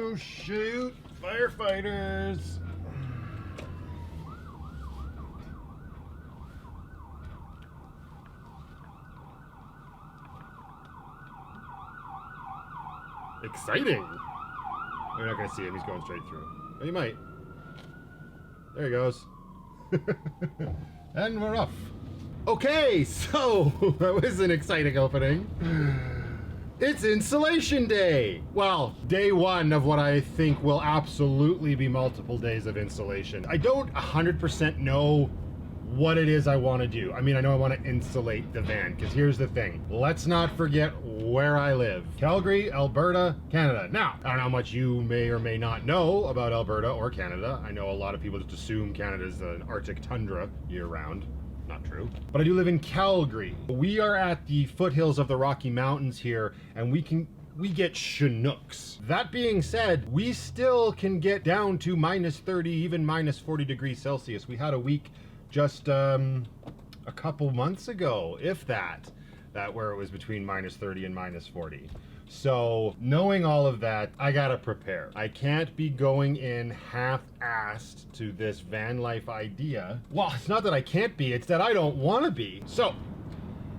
Oh shoot, firefighters. Exciting. You're not gonna see him, he's going straight through. Oh, you might. There he goes. And we're off. Okay, so that was an exciting opening. It's installation day. Well, day one of what I think will absolutely be multiple days of installation. I don't 100% know what it is I want to do. I mean, I know I want to insulate the van, because here's the thing. Let's not forget where I live. Calgary, Alberta, Canada. Now, I don't know how much you may or may not know about Alberta or Canada. I know a lot of people just assume Canada's an Arctic tundra year-round. Not true. But I do live in Calgary. We are at the foothills of the Rocky Mountains here, and we get Chinooks. That being said, we still can get down to -30, even -40 degrees Celsius. We had a week just a couple months ago, if that where it was between -30 and -40. So knowing all of that, I gotta prepare. I can't be going in half-assed to this van life idea. Well, it's not that I can't be, it's that I don't want to be. So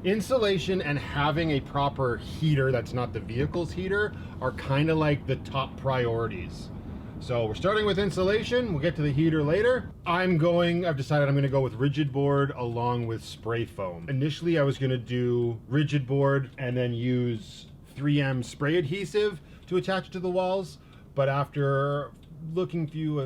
insulation and having a proper heater that's not the vehicle's heater are kind of like the top priorities. So we're starting with insulation. We'll get to the heater later. I've decided I'm gonna go with rigid board along with spray foam. Initially, I was gonna do rigid board and then use 3M spray adhesive to attach to the walls. But after looking through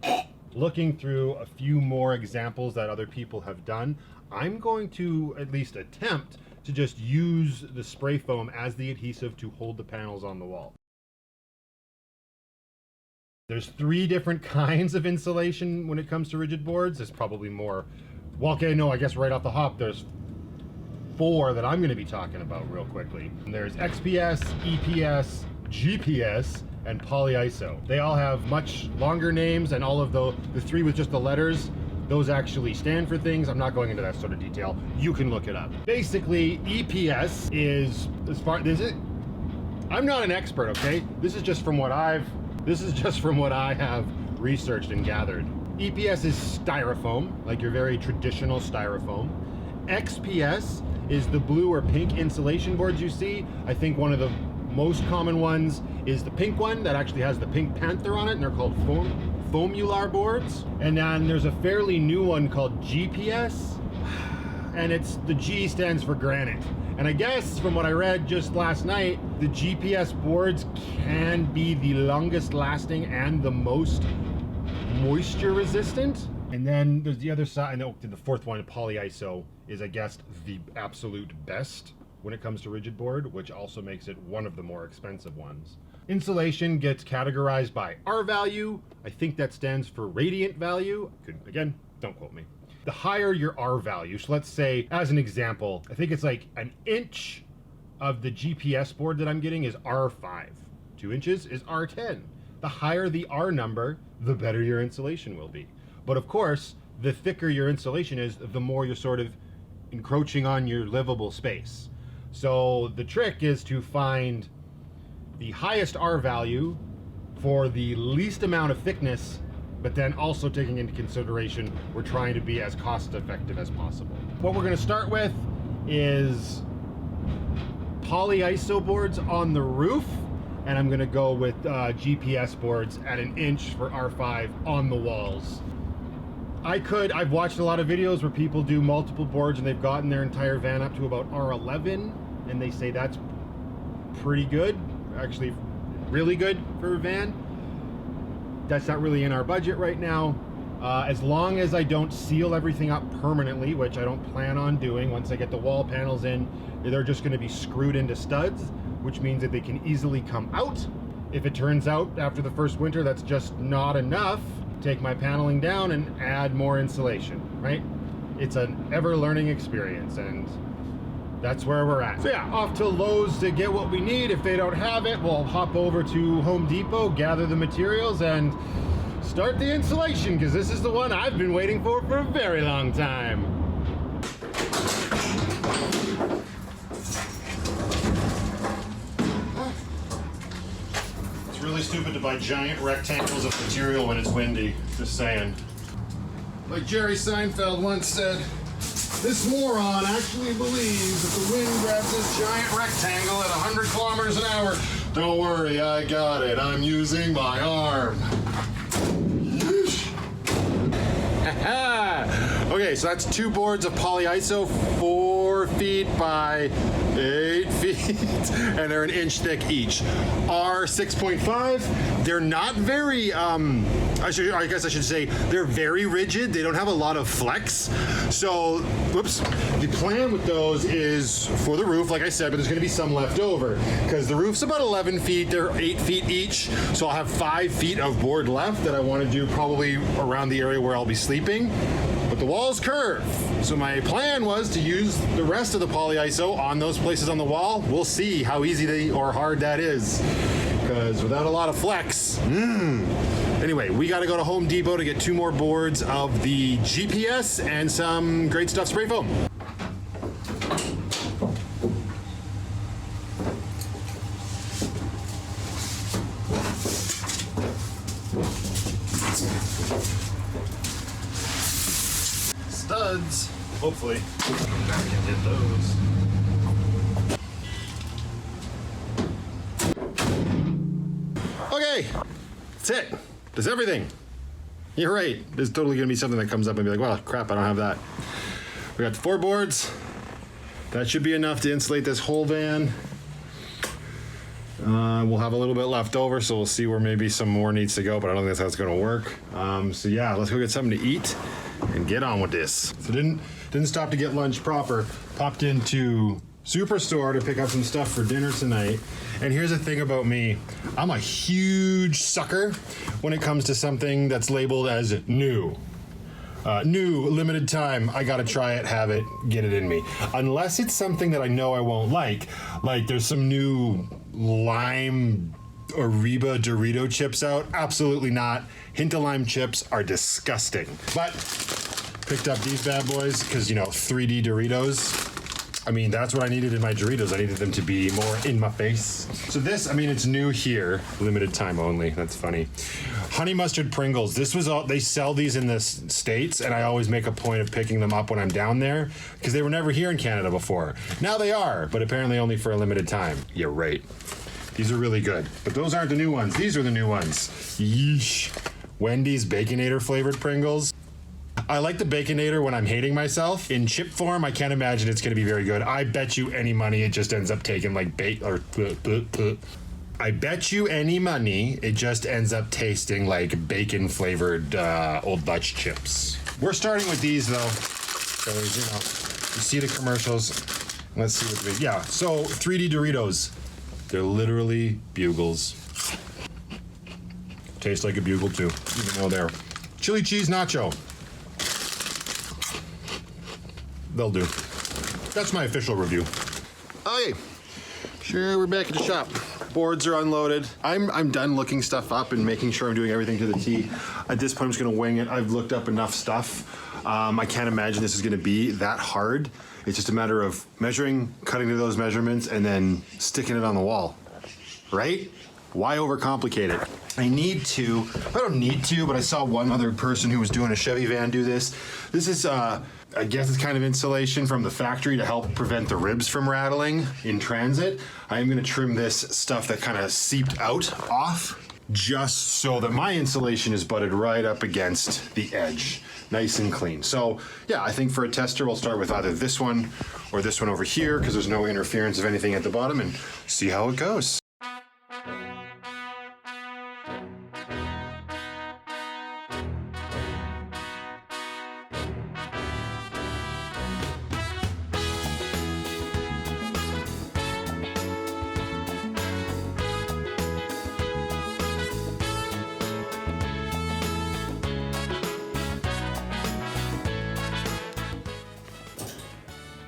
a few more examples that other people have done, I'm going to at least attempt to just use the spray foam as the adhesive to hold the panels on the wall. There's 3 different kinds of insulation when it comes to rigid boards. There's probably more. Well, okay, no, I guess right off the hop, there's 4 that I'm going to be talking about real quickly. And there's XPS, EPS, GPS, and polyiso. They all have much longer names, and all of the 3 with just the letters, those actually stand for things. I'm not going into that sort of detail. You can look it up. Basically, EPS is, I'm not an expert, okay? This is just from what I have researched and gathered. EPS is styrofoam, like your very traditional styrofoam. XPS is the blue or pink insulation boards you see. I think one of the most common ones is the pink one that actually has the pink panther on it, and they're called foamular boards. And then there's a fairly new one called GPS, and the G stands for granite. And I guess from what I read just last night, the GPS boards can be the longest lasting and the most moisture resistant. And then there's the other side, and the 4th one, polyiso, is I guess the absolute best when it comes to rigid board, which also makes it one of the more expensive ones. Insulation gets categorized by R value. I think that stands for radiant value. Again, don't quote me. The higher your R value, so let's say, as an example, I think it's like an inch of the GPS board that I'm getting is R5. 2 inches is R10. The higher the R number, the better your insulation will be. But of course, the thicker your insulation is, the more you're sort of encroaching on your livable space. So the trick is to find the highest R value for the least amount of thickness, but then also taking into consideration we're trying to be as cost effective as possible. What we're going to start with is polyiso boards on the roof, and I'm going to go with GPS boards at 1 inch for R5 on the walls. I've watched a lot of videos where people do multiple boards and they've gotten their entire van up to about R11, and they say that's pretty good, actually really good for a van. That's not really in our budget right now. As long as I don't seal everything up permanently, which I don't plan on doing. Once I get the wall panels in, they're just going to be screwed into studs, which means that they can easily come out. If it turns out after the first winter that's just not enough, take my paneling down and add more insulation, right? It's an ever-learning experience, and that's where we're at. So yeah, off to Lowe's to get what we need. If they don't have it, we'll hop over to Home Depot, gather the materials, and start the installation, because this is the one I've been waiting for a very long time. really stupid to buy giant rectangles of material when it's windy. Just saying. Like Jerry Seinfeld once said, this moron actually believes that the wind grabs this giant rectangle at 100 kilometers an hour. Don't worry, I got it. I'm using my arm. Okay, so that's 2 boards of polyiso, 4 feet by 8 feet, and they're 1 inch thick each. Are 6.5. They're not very, I guess I should say, they're very rigid. They don't have a lot of flex. So, whoops. The plan with those is for the roof, like I said, but there's gonna be some left over because the roof's about 11 feet. They're 8 feet each. So I'll have 5 feet of board left that I want to do probably around the area where I'll be sleeping. But the walls curve. So my plan was to use the rest of the polyiso on those places on the wall. We'll see how easy or hard that is. Because without a lot of flex, Anyway, we gotta go to Home Depot to get 2 more boards of the GPS and some great stuff spray foam. Studs, hopefully. Come back and hit those. Okay, that's it. That's everything. You're right. There's totally gonna be something that comes up and be like, well, crap, I don't have that. We got 4 boards. That should be enough to insulate this whole van. We'll have a little bit left over, so we'll see where maybe some more needs to go, but I don't think that's how it's gonna work. So yeah, let's go get something to eat and get on with this. So didn't stop to get lunch proper. Popped into Superstore to pick up some stuff for dinner tonight. And here's the thing about me. I'm a huge sucker when it comes to something that's labeled as new. New, limited time, I gotta try it, have it, get it in me. Unless it's something that I know I won't like there's some new lime Ariba Dorito chips out. Absolutely not. Hint of lime chips are disgusting. But picked up these bad boys because, you know, 3D Doritos. I mean, that's what I needed in my Doritos. I needed them to be more in my face. So this, I mean, it's new here, limited time only. That's funny. Honey mustard Pringles. This was all, they sell these in the States, and I always make a point of picking them up when I'm down there because they were never here in Canada before. Now they are, but apparently only for a limited time. Yeah, right. These are really good, but those aren't the new ones. These are the new ones. Yeesh. Wendy's Baconator flavored Pringles. I like the Baconator when I'm hating myself. In chip form, I can't imagine it's going to be very good. I bet you any money it just ends up tasting like I bet you any money it just ends up tasting like bacon flavored Old Dutch chips. We're starting with these though, because you know you see the commercials. Let's see what we yeah. So 3D Doritos, they're literally bugles. Taste like a bugle too, even though they're chili cheese nacho. They'll do. That's my official review. Okay, sure, we're back at the shop. Boards are unloaded. I'm done looking stuff up and making sure I'm doing everything to the T. At this point, I'm just gonna wing it. I've looked up enough stuff. I can't imagine this is gonna be that hard. It's just a matter of measuring, cutting to those measurements, and then sticking it on the wall, right? Why overcomplicate it? I don't need to, but I saw one other person who was doing a Chevy van do this. This is, I guess it's kind of insulation from the factory to help prevent the ribs from rattling in transit. I am gonna trim this stuff that kind of seeped out off, just so that my insulation is butted right up against the edge, nice and clean. So yeah, I think for a tester, we'll start with either this one or this one over here, because there's no interference of anything at the bottom, and see how it goes.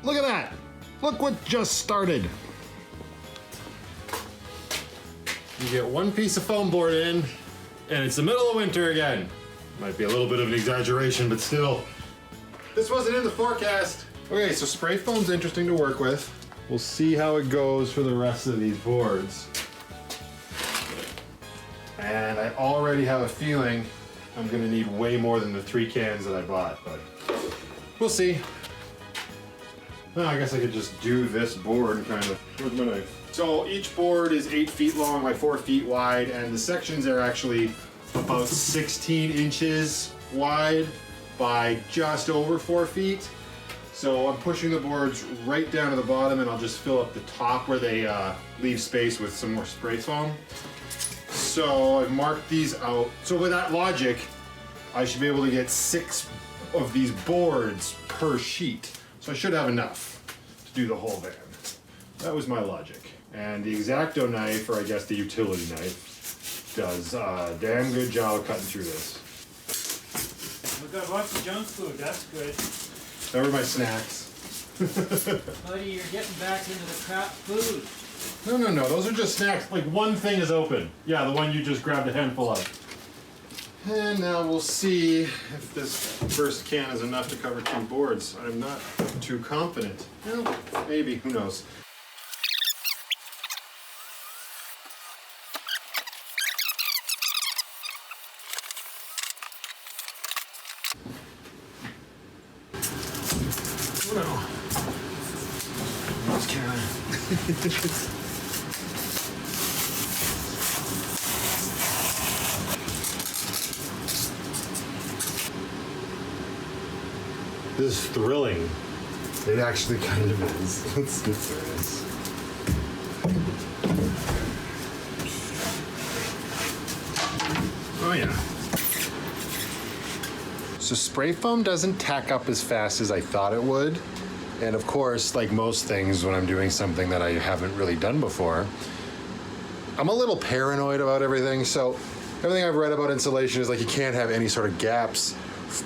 Look at that. Look what just started. You get one piece of foam board in, and it's the middle of winter again. Might be a little bit of an exaggeration, but still. This wasn't in the forecast. Okay, so spray foam's interesting to work with. We'll see how it goes for the rest of these boards. And I already have a feeling I'm gonna need way more than the 3 cans that I bought, but we'll see. Well, I guess I could just do this board kind of. Where's my knife? So each board is 8 feet long by 4 feet wide, and the sections are actually about 16 inches wide by just over 4 feet. So I'm pushing the boards right down to the bottom, and I'll just fill up the top where they leave space with some more spray foam. So I've marked these out. So with that logic, I should be able to get 6 of these boards per sheet. So I should have enough to do the whole van. That was my logic. And the X-Acto knife, or I guess the utility knife, does a damn good job of cutting through this. We've got lots of junk food, that's good. That were my snacks. Buddy, you're getting back into the crap food. No, those are just snacks. Like, one thing is open. Yeah, the one you just grabbed a handful of. And now we'll see if this first can is enough to cover 2 boards. I'm not too confident. Well, maybe, who knows. No. Let's count. This is thrilling. It actually kind of is. Let's get through this. Oh yeah. So spray foam doesn't tack up as fast as I thought it would. And of course, like most things when I'm doing something that I haven't really done before, I'm a little paranoid about everything. So everything I've read about insulation is like you can't have any sort of gaps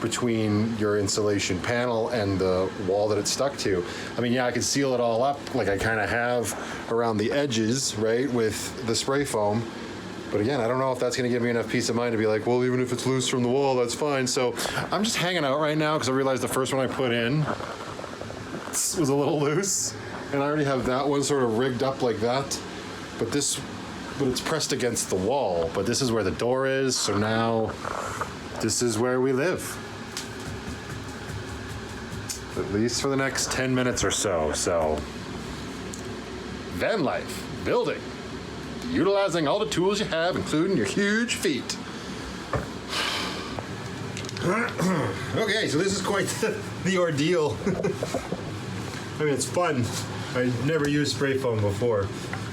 between your insulation panel and the wall that it's stuck to. I mean, yeah, I could seal it all up like I kind of have around the edges, right, with the spray foam. But again, I don't know if that's gonna give me enough peace of mind to be like, well, even if it's loose from the wall, that's fine. So I'm just hanging out right now because I realized the first one I put in was a little loose. And I already have that one sort of rigged up like that. But it's pressed against the wall. But this is where the door is, so now this is where we live. At least for the next 10 minutes or so. So, van life, building, utilizing all the tools you have, including your huge feet. Okay, so this is quite the ordeal. I mean, it's fun. I've never used spray foam before,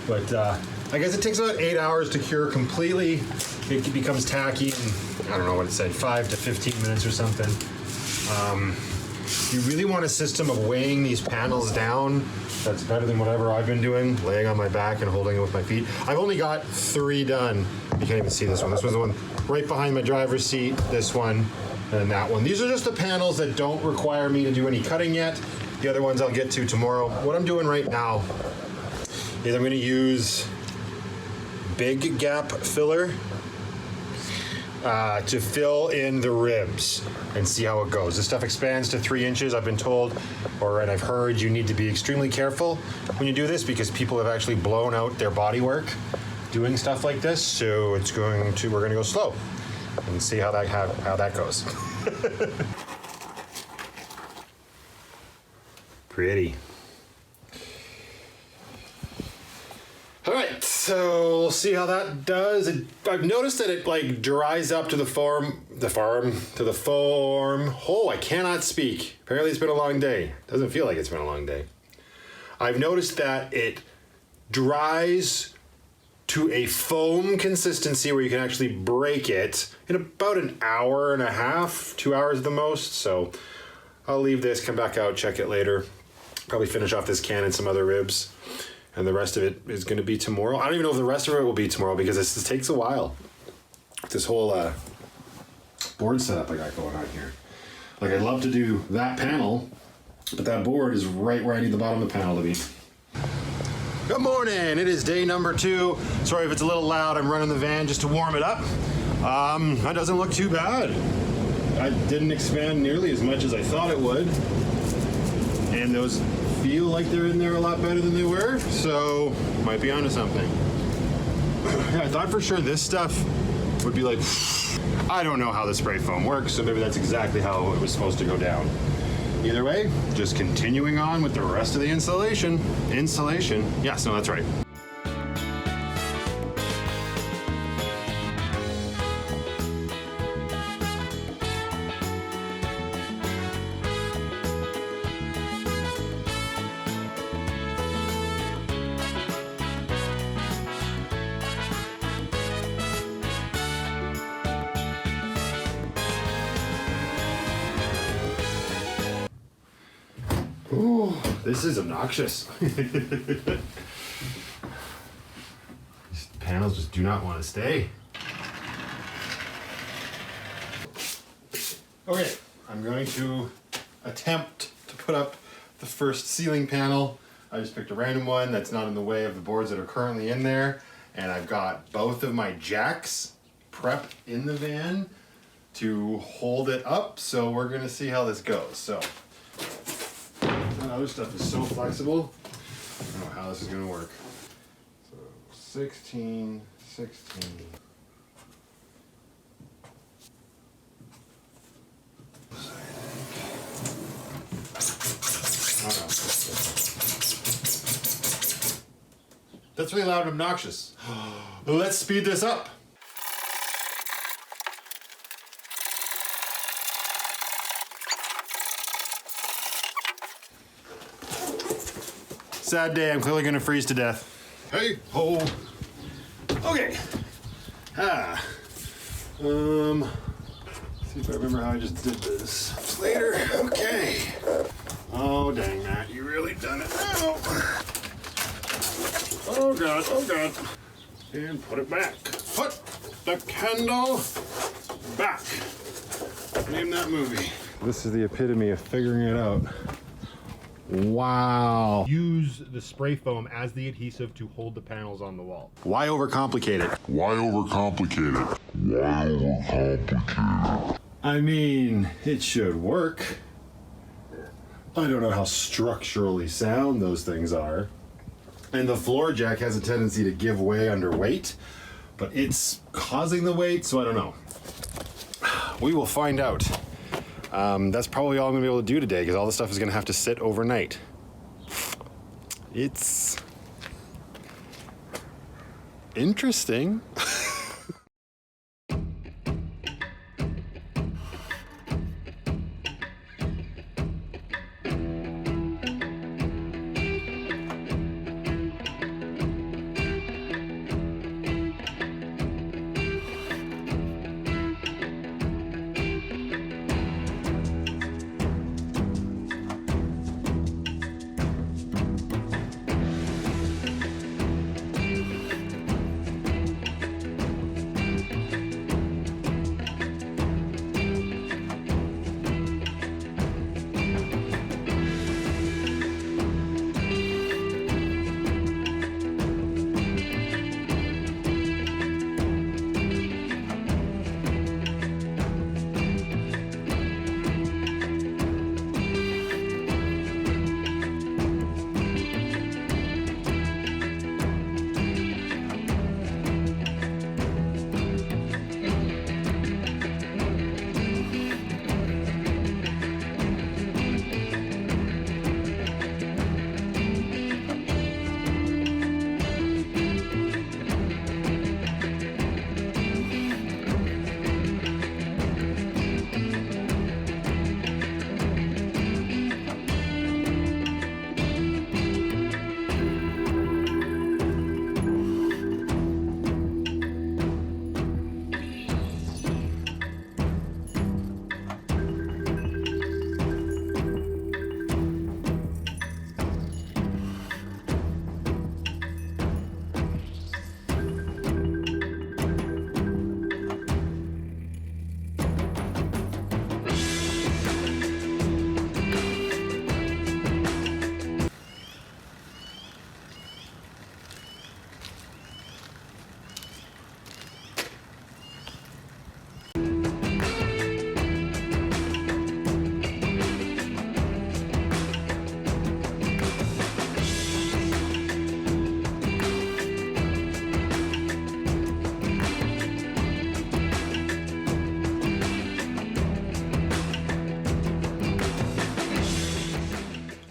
but I guess it takes about 8 hours to cure completely. It becomes tacky in, I don't know what it said, 5 to 15 minutes or something. You really want a system of weighing these panels down. That's better than whatever I've been doing, laying on my back and holding it with my feet. I've only got 3 done. You can't even see this one. This was the one right behind my driver's seat, this one, and that one. These are just the panels that don't require me to do any cutting yet. The other ones I'll get to tomorrow. What I'm doing right now is I'm gonna use big gap filler to fill in the ribs and see how it goes. This stuff expands to 3 inches. I've been told, and I've heard, you need to be extremely careful when you do this because people have actually blown out their bodywork doing stuff like this. So we're gonna go slow and see how that goes. Pretty. All right, so we'll see how that does. I've noticed that it like dries up to the foam. Oh, I cannot speak. Apparently it's been a long day. Doesn't feel like it's been a long day. I've noticed that it dries to a foam consistency where you can actually break it in about an hour and a half, 2 hours at the most. So I'll leave this, come back out, check it later. Probably finish off this can and some other ribs. And the rest of it is going to be tomorrow. I don't even know if the rest of it will be tomorrow because this takes a while. This whole board setup I got going on here. Like, I'd love to do that panel, but that board is right where I need the bottom of the panel to be. Good morning. It is day number 2. Sorry if it's a little loud. I'm running the van just to warm it up. That doesn't look too bad. I didn't expand nearly as much as I thought it would. And those feel like they're in there a lot better than they were, so might be onto something. Yeah, I thought for sure this stuff would be like, I don't know how the spray foam works, so maybe that's exactly how it was supposed to go down. Either way, just continuing on with the rest of the insulation. Insulation. Yes, no, that's right. Ooh, this is obnoxious. These panels just do not want to stay. Okay, I'm going to attempt to put up the first ceiling panel. I just picked a random one that's not in the way of the boards that are currently in there. And I've got both of my jacks prepped in the van to hold it up. So we're gonna see how this goes. So. Other stuff is so flexible. I don't know how this is going to work. So 16, 16. That's really loud and obnoxious. Let's speed this up. Sad day, I'm clearly gonna freeze to death. Hey ho. Okay. See if I remember how I just did this later. Okay. Oh dang Matt, you really done it now. Oh god, oh god. And put it back. Put the candle back. Name that movie. This is the epitome of figuring it out. Wow. Use the spray foam as the adhesive to hold the panels on the wall. Why overcomplicate it? Why overcomplicate it? Why overcomplicate it? I mean, it should work. I don't know how structurally sound those things are. And the floor jack has a tendency to give way under weight, but it's causing the weight, so I don't know. We will find out. That's probably all I'm gonna be able to do today because all the stuff is gonna have to sit overnight. It's interesting.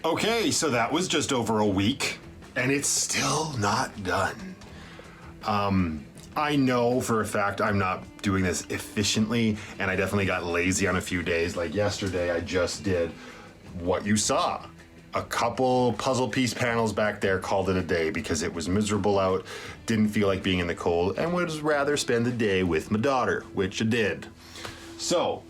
Okay, so that was just over a week, and it's still not done. I know for a fact I'm not doing this efficiently, and I definitely got lazy on a few days. Like yesterday, I just did what you saw. A couple puzzle piece panels back there, called it a day because it was miserable out, didn't feel like being in the cold, and would rather spend the day with my daughter, which I did. So,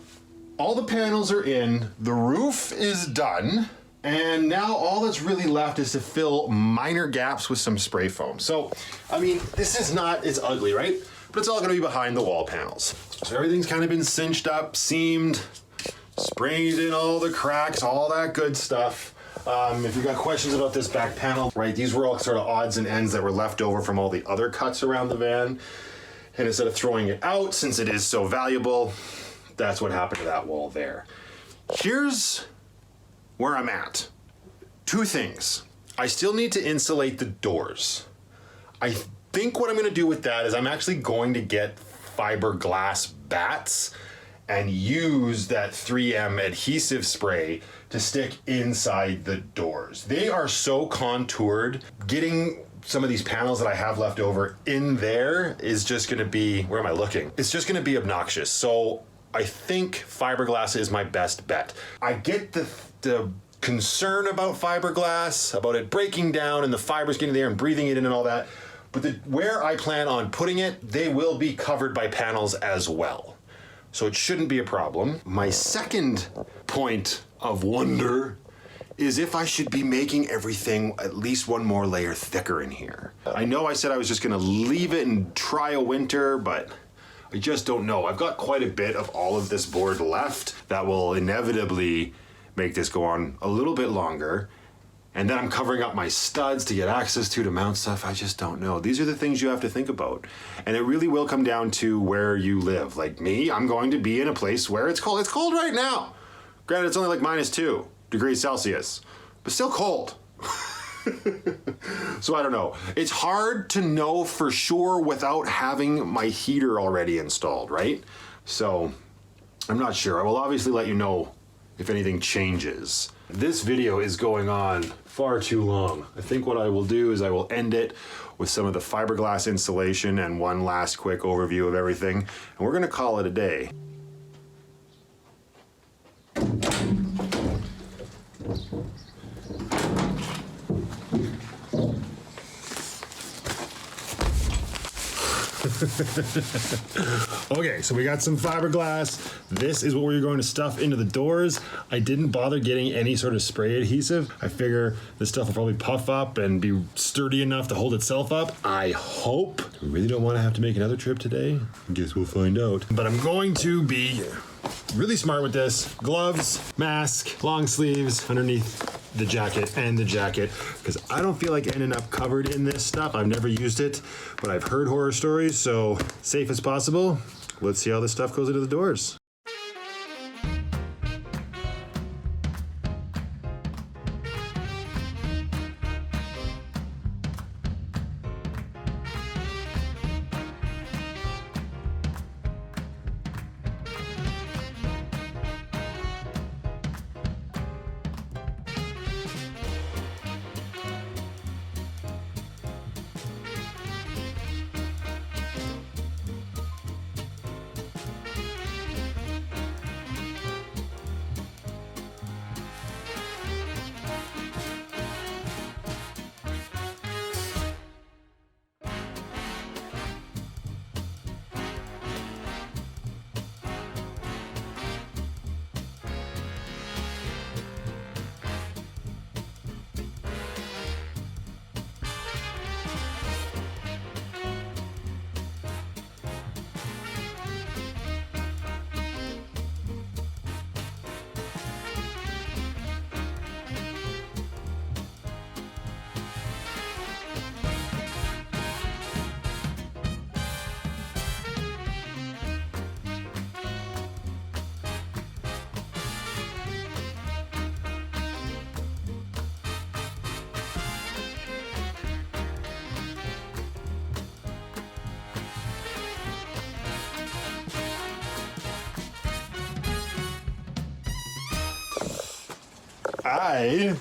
all the panels are in, the roof is done, and now all that's really left is to fill minor gaps with some spray foam. So, I mean, this is not as ugly, right? But it's all gonna be behind the wall panels. So everything's kind of been cinched up, seamed, sprayed in all the cracks, all that good stuff. If you've got questions about this back panel, right, these were all sort of odds and ends that were left over from all the other cuts around the van. And instead of throwing it out, since it is so valuable, that's what happened to that wall there. Here's where I'm at. Two things. I still need to insulate the doors. I think what I'm gonna do with that is I'm actually going to get fiberglass bats and use that 3M adhesive spray to stick inside the doors. They are so contoured. Getting some of these panels that I have left over in there is just gonna be, where am I looking? It's just gonna be obnoxious. So I think fiberglass is my best bet. I get the concern about fiberglass, about it breaking down and the fibers getting there and breathing it in and all that. But where I plan on putting it, they will be covered by panels as well. So it shouldn't be a problem. My second point of wonder is if I should be making everything at least one more layer thicker in here. I know I said I was just gonna leave it and try a winter, but I just don't know. I've got quite a bit of all of this board left that will inevitably make this go on a little bit longer. And then I'm covering up my studs to get access to mount stuff. I just don't know. These are the things you have to think about. And it really will come down to where you live. Like me, I'm going to be in a place where it's cold. It's cold right now. Granted, it's only like -2 degrees Celsius, but still cold. So I don't know. It's hard to know for sure without having my heater already installed, right? So I'm not sure. I will obviously let you know if anything changes. This video is going on far too long. I think what I will do is I will end it with some of the fiberglass insulation and one last quick overview of everything, and we're gonna call it a day. Okay, so we got some fiberglass. This is what we're going to stuff into the doors. I didn't bother getting any sort of spray adhesive. I figure this stuff will probably puff up and be sturdy enough to hold itself up. I hope. I really don't want to have to make another trip today. I guess we'll find out. But I'm going to be really smart with this. Gloves, mask, long sleeves underneath the jacket, because I don't feel like ending up covered in this stuff. I've never used it, but I've heard horror stories, so safe as possible. Let's see how this stuff goes into the doors. I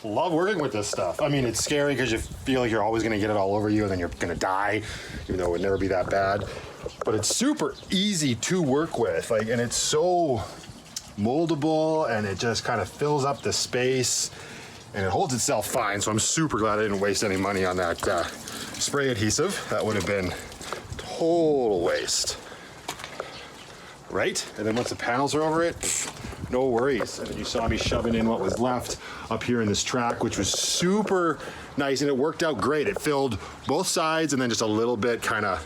love working with this stuff. I mean, it's scary because you feel like you're always gonna get it all over you and then you're gonna die, even though it would never be that bad. But it's super easy to work with, like, and it's so moldable and it just kind of fills up the space and it holds itself fine. So I'm super glad I didn't waste any money on that spray adhesive. That would have been total waste. Right? And then once the panels are over it, no worries. And then you saw me shoving in what was left up here in this track, which was super nice and it worked out great. It filled both sides and then just a little bit kind of,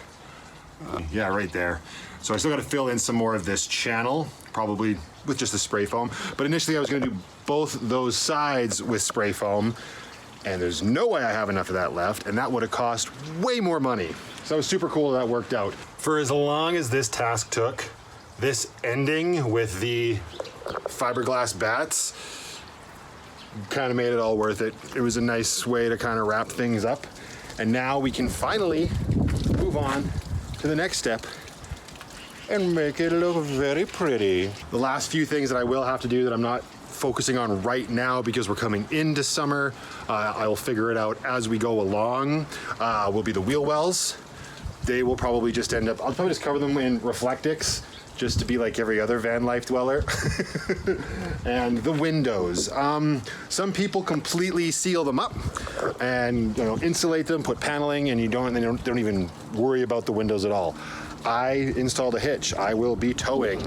yeah, right there. So I still got to fill in some more of this channel, probably with just the spray foam. But initially I was going to do both those sides with spray foam and there's no way I have enough of that left. And that would have cost way more money. So that was super cool that worked out. For as long as this task took, this ending with the fiberglass bats kind of made it all worth it. It was a nice way to kind of wrap things up. And now we can finally move on to the next step and make it look very pretty. The last few things that I will have to do that I'm not focusing on right now because we're coming into summer, I will figure it out as we go along, will be the wheel wells. They will probably just end up, I'll probably just cover them in Reflectix, just to be like every other van life dweller. And the windows. Some people completely seal them up and insulate them, put paneling, and they don't even worry about the windows at all. I installed a hitch. I will be towing.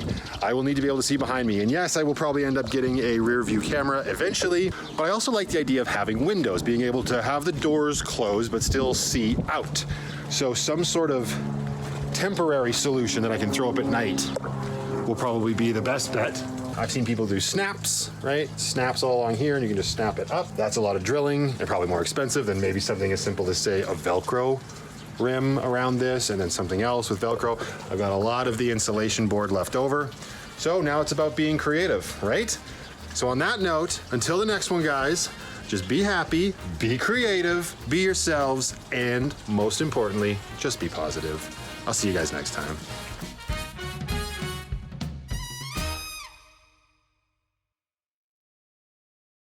I will need to be able to see behind me. And yes, I will probably end up getting a rear view camera eventually, but I also like the idea of having windows, being able to have the doors closed but still see out. So some sort of temporary solution that I can throw up at night will probably be the best bet. I've seen people do snaps, right? Snaps all along here and you can just snap it up. That's a lot of drilling and probably more expensive than maybe something as simple as, say, a Velcro rim around this and then something else with Velcro. I've got a lot of the insulation board left over. So now it's about being creative, right? So on that note, until the next one, guys, just be happy, be creative, be yourselves, and most importantly, just be positive. I'll see you guys next time.